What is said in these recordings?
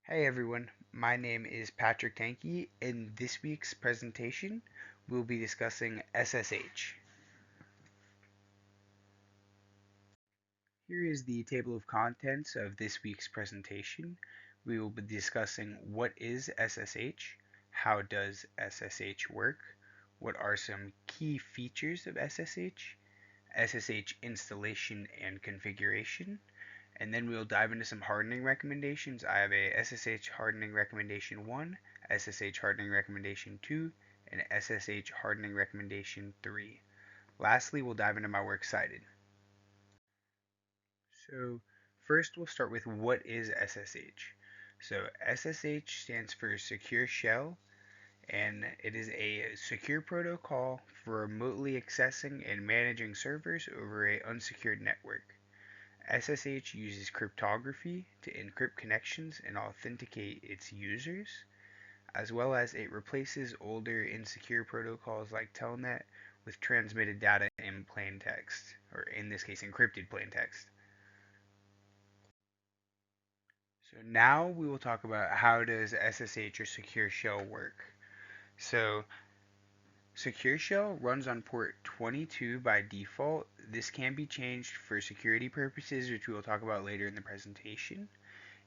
Hey everyone, my name is Patrick Tanky. In this week's presentation, we'll be discussing SSH. Here is the table of contents of this week's presentation. We will be discussing what is SSH, how does SSH work, what are some key features of SSH installation and configuration, and then we'll dive into some hardening recommendations. I have a SSH hardening recommendation 1, SSH hardening recommendation 2, and SSH hardening recommendation 3. Lastly, we'll dive into my works cited. So first we'll start with what is SSH. So SSH stands for Secure Shell, and it is a secure protocol for remotely accessing and managing servers over an unsecured network. SSH uses cryptography to encrypt connections and authenticate its users, as well as it replaces older insecure protocols like Telnet with transmitted data in plain text, or in this case, encrypted plain text. So now we will talk about how does SSH or Secure Shell work. So Secure Shell runs on port 22 by default. This can be changed for security purposes, which we will talk about later in the presentation.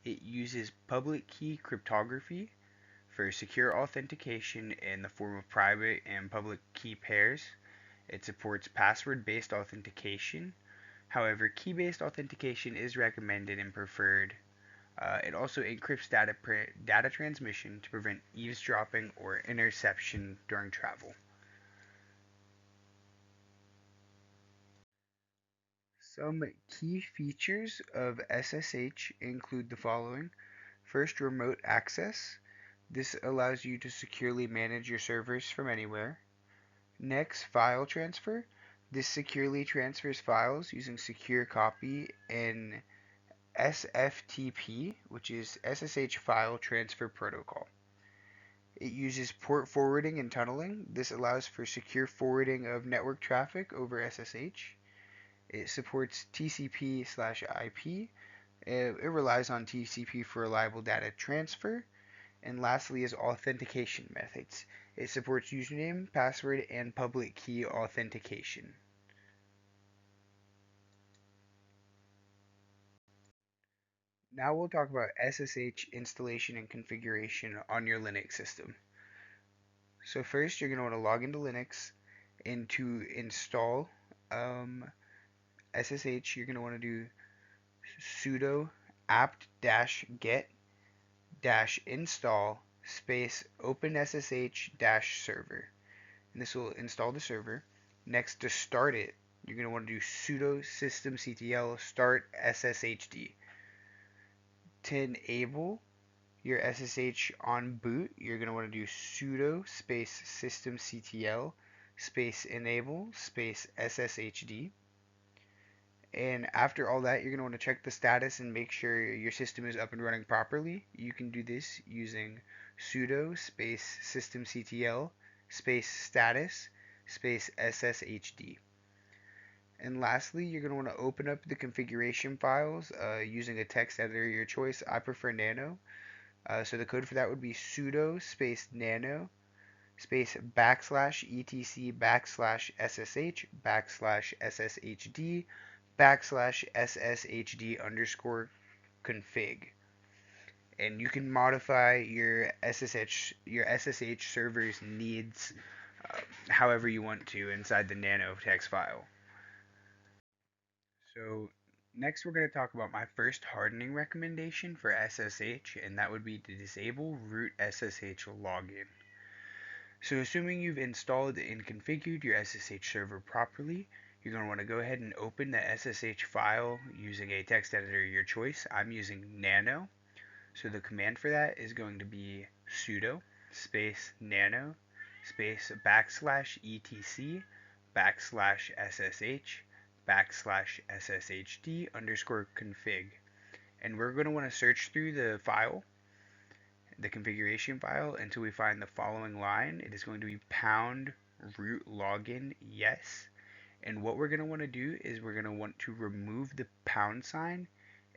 It uses public key cryptography for secure authentication in the form of private and public key pairs. It supports password-based authentication. However, key-based authentication is recommended and preferred. It also encrypts data transmission to prevent eavesdropping or interception during travel. Some key features of SSH include the following. First, remote access. This allows you to securely manage your servers from anywhere. Next, file transfer. This securely transfers files using secure copy and SFTP, which is SSH File Transfer Protocol. It uses port forwarding and tunneling. This allows for secure forwarding of network traffic over SSH. It supports TCP/IP. It relies on TCP for reliable data transfer. And lastly is authentication methods. It supports username, password, and public key authentication. Now we'll talk about SSH installation and configuration on your Linux system. So first you're going to want to log into Linux, and to install SSH you're going to want to do sudo apt-get install space OpenSSH-server, and this will install the server. Next, to start it, you're going to want to do sudo systemctl start sshd. To enable your SSH on boot, you're going to want to do sudo space systemctl space enable space sshd. And after all that, you're going to want to check the status and make sure your system is up and running properly. You can do this using sudo space systemctl space status space sshd. And lastly, you're going to want to open up the configuration files using a text editor of your choice. I prefer Nano. So the code for that would be sudo space nano space backslash etc backslash ssh backslash sshd backslash sshd underscore config. And you can modify your SSH server's needs however you want to inside the nano text file. So next we're going to talk about my first hardening recommendation for SSH, and that would be to disable root SSH login. So assuming you've installed and configured your SSH server properly, you're going to want to go ahead and open the SSH file using a text editor of your choice. I'm using Nano. So the command for that is going to be sudo space nano space backslash etc backslash ssh backslash sshd underscore config. And we're going to want to search through the configuration file until we find the following line. It is going to be pound root login yes. And what we're going to want to do is we're going to want to remove the pound sign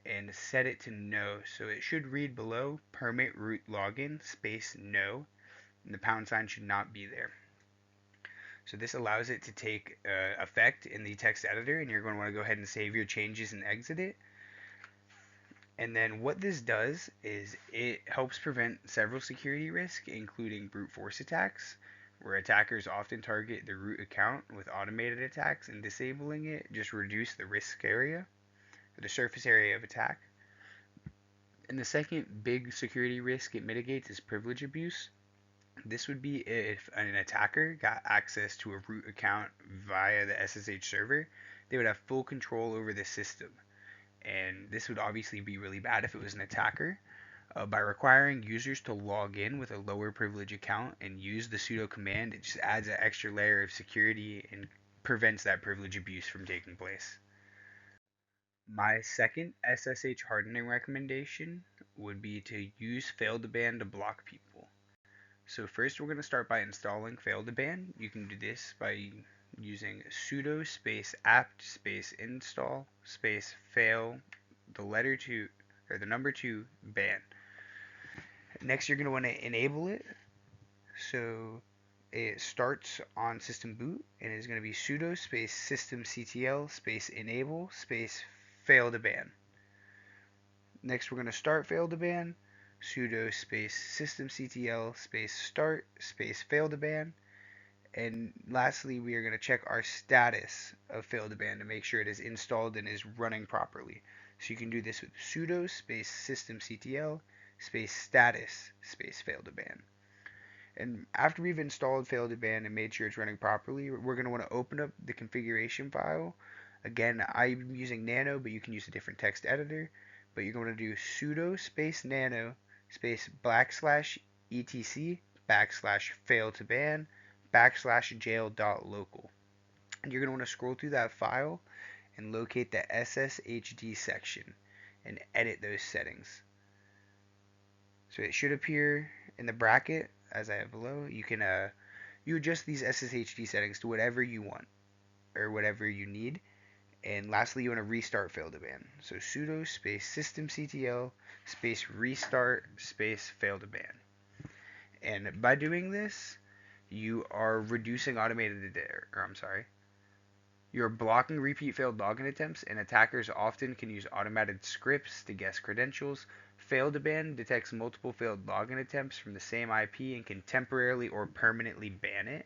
and set it to no. So it should read below permit root login space no, and the pound sign should not be there. So this allows it to take effect in the text editor, and you're going to want to go ahead and save your changes and exit it. And then what this does is it helps prevent several security risks, including brute force attacks, where attackers often target the root account with automated attacks, and disabling it just reduce the risk area, or the surface area of attack. And the second big security risk it mitigates is privilege abuse. This would be if an attacker got access to a root account via the SSH server, they would have full control over the system. And this would obviously be really bad if it was an attacker. By requiring users to log in with a lower privilege account and use the sudo command, it just adds an extra layer of security and prevents that privilege abuse from taking place. My second SSH hardening recommendation would be to use fail2ban to block people. So first we're going to start by installing fail2ban. You can do this by using sudo space apt space install space fail the letter 2 or the number 2 ban. Next you're going to want to enable it. So it starts on system boot and is going to be sudo space systemctl space enable space fail2ban. Next we're going to start fail2ban, sudo space systemctl space start space fail2ban. And lastly, we are going to check our status of fail2ban to make sure it is installed and is running properly. So you can do this with sudo space systemctl space status space fail2ban. And after we've installed fail2ban and made sure it's running properly, we're going to want to open up the configuration file. Again, I'm using nano, but you can use a different text editor. But you're going to do sudo space nano space /etc /fail2ban /jail.local. And you're going to want to scroll through that file and locate the SSHD section and edit those settings. So it should appear in the bracket as I have below. You can you adjust these SSHD settings to whatever you want or whatever you need. And lastly, you want to restart fail2ban. So sudo space systemctl space restart space fail2ban. And by doing this, you are reducing automated, or I'm sorry, you're blocking repeat failed login attempts, and attackers often can use automated scripts to guess credentials. Fail2ban detects multiple failed login attempts from the same IP and can temporarily or permanently ban it.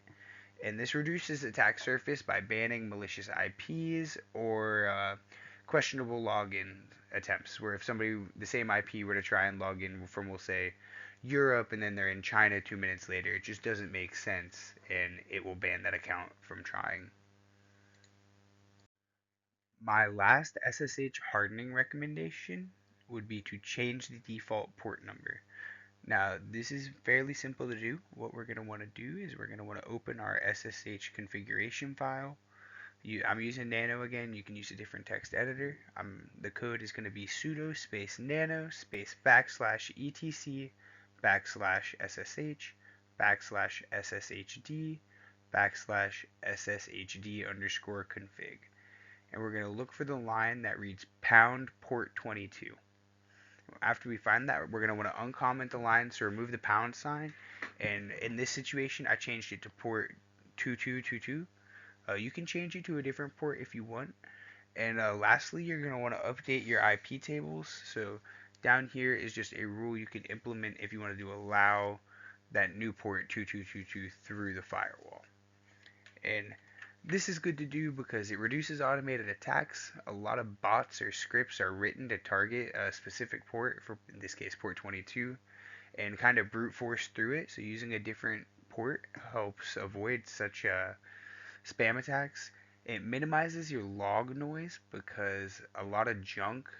And this reduces attack surface by banning malicious IPs or questionable login attempts, where if somebody, the same IP, were to try and log in from, we'll say, Europe, and then they're in China 2 minutes later, it just doesn't make sense, and it will ban that account from trying. My last SSH hardening recommendation would be to change the default port number. Now, this is fairly simple to do. What we're going to want to do is we're going to want to open our SSH configuration file. I'm using nano again. You can use a different text editor. The code is going to be sudo space nano space /etc /ssh /sshd /sshd_config. And we're going to look for the line that reads pound port 22. After we find that, we're going to want to uncomment the line, so remove the pound sign. And in this situation, I changed it to port 2222. You can change it to a different port if you want. And lastly, you're going to want to update your IP tables. So down here is just a rule you can implement if you want to allow that new port 2222 through the firewall. And this is good to do because it reduces automated attacks. A lot of bots or scripts are written to target a specific port, for in this case port 22, and kind of brute force through it. So using a different port helps avoid such spam attacks. It minimizes your log noise because a lot of junk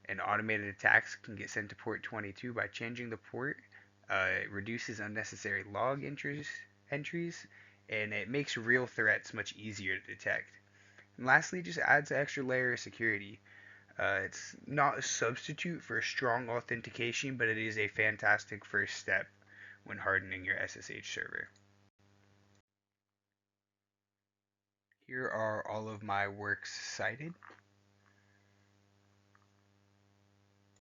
and automated attacks can get sent to port 22 by changing the port. It reduces unnecessary log entries, and it makes real threats much easier to detect. And lastly, it just adds an extra layer of security. It's not a substitute for strong authentication, but it is a fantastic first step when hardening your SSH server. Here are all of my works cited.